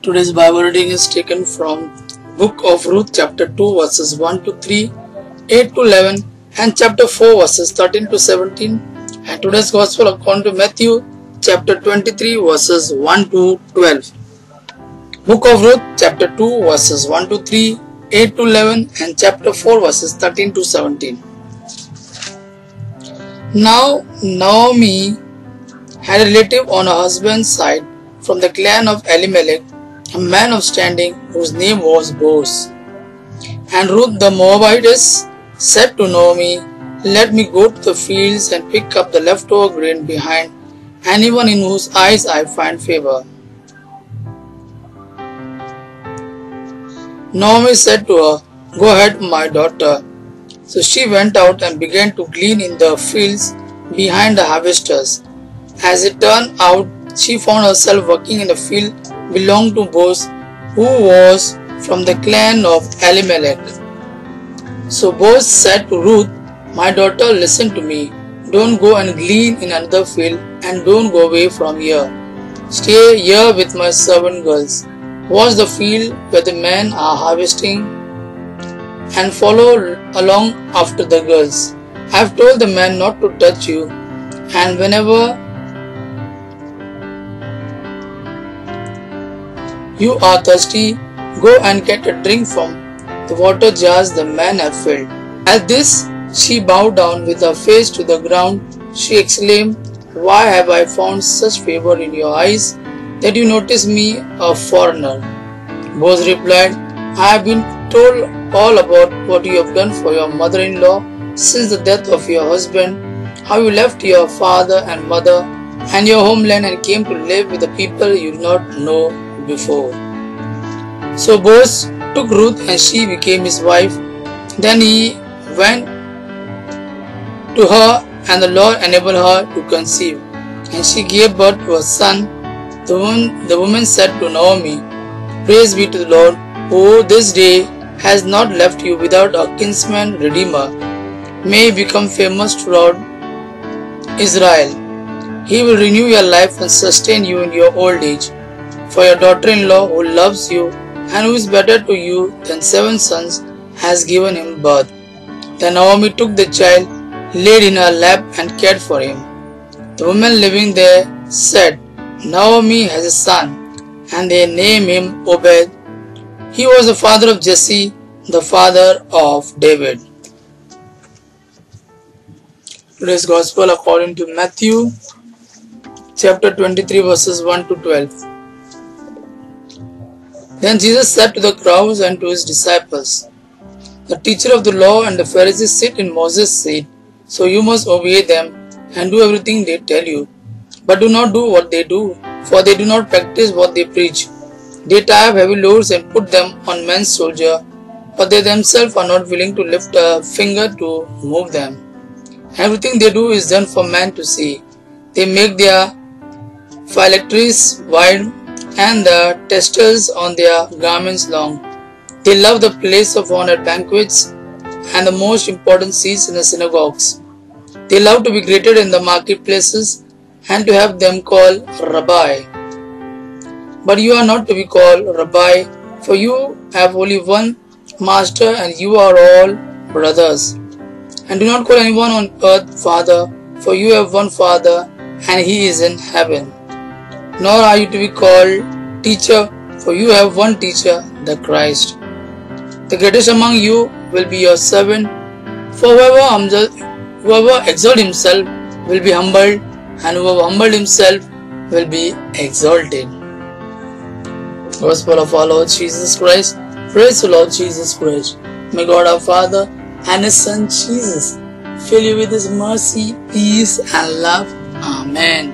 Today's Bible reading is taken from Book of Ruth chapter 2 verses 1 to 3, 8 to 11 and chapter 4 verses 13 to 17, and today's Gospel according to Matthew chapter 23 verses 1 to 12. Book of Ruth chapter 2 verses 1 to 3, 8 to 11 and chapter 4 verses 13 to 17. Now Naomi had a relative on her husband's side from the clan of Elimelech, a man of standing whose name was Boaz. And Ruth the Moabitess said to Naomi, "Let me go to the fields and pick up the leftover grain behind anyone in whose eyes I find favor." Naomi said to her, "Go ahead, my daughter." So she went out and began to glean in the fields behind the harvesters. As it turned out, she found herself working in a field belonging to Boaz, who was from the clan of Elimelech. So Boaz said to Ruth, "My daughter, listen to me. Don't go and glean in another field, and don't go away from here. Stay here with my servant girls. Watch the field where the men are harvesting and follow along after the girls. I have told the men not to touch you, and whenever you are thirsty, go and get a drink from the water jars the men have filled." At this, she bowed down with her face to the ground. She exclaimed, "Why have I found such favor in your eyes that you notice me, a foreigner?" Boaz replied, "I have been told all about what you have done for your mother-in-law since the death of your husband, how you left your father and mother and your homeland and came to live with the people you did not know before." So Boaz took Ruth and she became his wife. Then he went to her and the Lord enabled her to conceive, and she gave birth to a son. The woman said to Naomi, "Praise be to the Lord, who this day has not left you without a kinsman redeemer. May he become famous throughout Israel. He will renew your life and sustain you in your old age. For your daughter-in-law, who loves you and who is better to you than 7 sons, has given him birth." Then Naomi took the child, laid in her lap and cared for him. The women living there said, "Naomi has a son," and they named him Obed. He was the father of Jesse, the father of David. Today's Gospel according to Matthew chapter 23 verses 1 to 12. Then Jesus said to the crowds and to his disciples, "The teacher of the law and the Pharisees sit in Moses' seat, so you must obey them and do everything they tell you. But do not do what they do, for they do not practice what they preach. They tie up heavy loads and put them on men's shoulders, but they themselves are not willing to lift a finger to move them. Everything they do is done for man to see. They make their phylacteries wide and the tassels on their garments long. They love the place of honor at banquets and the most important seats in the synagogues. They love to be greeted in the marketplaces and to have them called Rabbi. But you are not to be called Rabbi, for you have only one master and you are all brothers. And do not call anyone on earth Father, for you have one Father and he is in heaven. Nor are you to be called teacher, for you have one teacher, the Christ. The greatest among you will be your servant. For whoever exalts himself will be humbled, and whoever humbled himself will be exalted. Gospel of our Lord Jesus Christ. Praise the Lord Jesus Christ. May God our Father and His Son Jesus fill you with His mercy, peace and love. Amen.